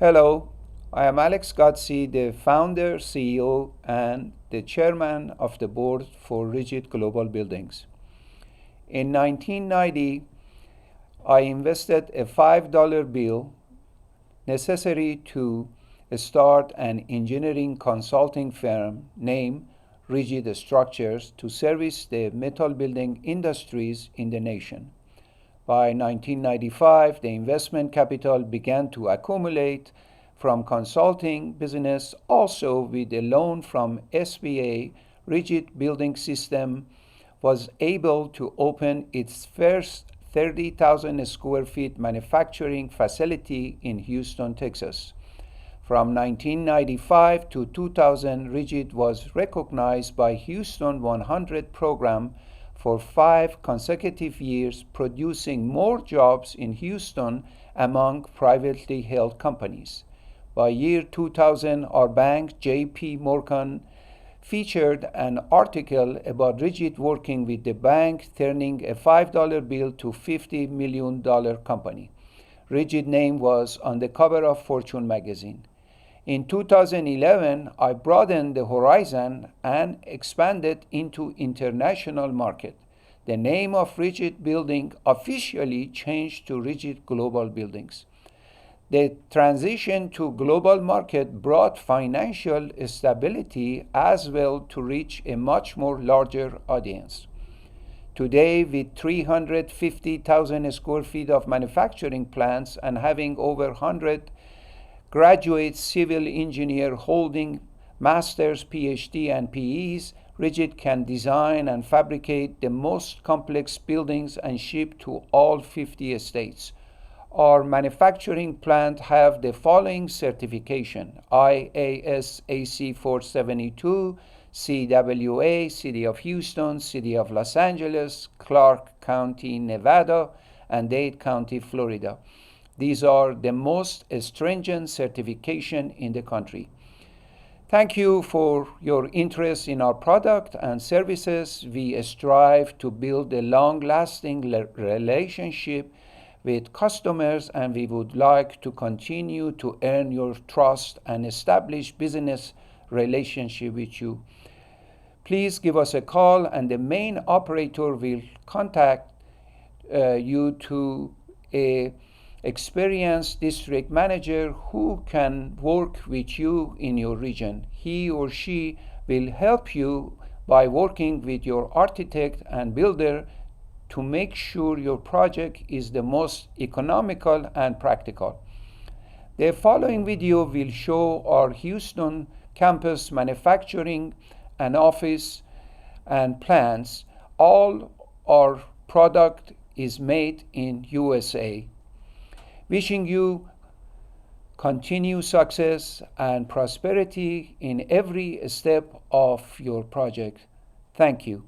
Hello, I am Alex Ghodsi, the founder, CEO, and the chairman of the board for Rigid Global Buildings. In 1990, I invested a $5 bill necessary to start an engineering consulting firm named Rigid Structures to service the metal building industries in the nation. By 1995, the investment capital began to accumulate from consulting business. Also, with a loan from SBA, Rigid Building System was able to open its first 30,000 square feet manufacturing facility in Houston, Texas. From 1995 to 2000, Rigid was recognized by Houston 100 program for 5 consecutive years, producing more jobs in Houston among privately held companies. By year 2000, our bank, J.P. Morgan, featured an article about Rigid working with the bank, turning a $5 bill to $50 million company. Rigid name was on the cover of Fortune magazine. In 2011, I broadened the horizon and expanded into international market. The name of Rigid Building officially changed to Rigid Global Buildings. The transition to global market brought financial stability as well to reach a much more larger audience. Today, with 350,000 square feet of manufacturing plants and having over 100 graduate civil engineer holding master's, PhD, and PEs, Rigid can design and fabricate the most complex buildings and ship to all 50 states. Our manufacturing plant have the following certification: IAS AC 472, CWA, City of Houston, City of Los Angeles, Clark County, Nevada, and Dade County, Florida. These are the most stringent certification in the country. Thank you for your interest in our product and services. We strive to build a long-lasting relationship with customers, and we would like to continue to earn your trust and establish business relationship with you. Please give us a call, and the main operator will contact you to a experienced district manager who can work with you in your region. He or she will help you by working with your architect and builder to make sure your project is the most economical and practical. The following video will show our Houston campus manufacturing and office and plants. All our product is made in USA. Wishing you continued success and prosperity in every step of your project. Thank you.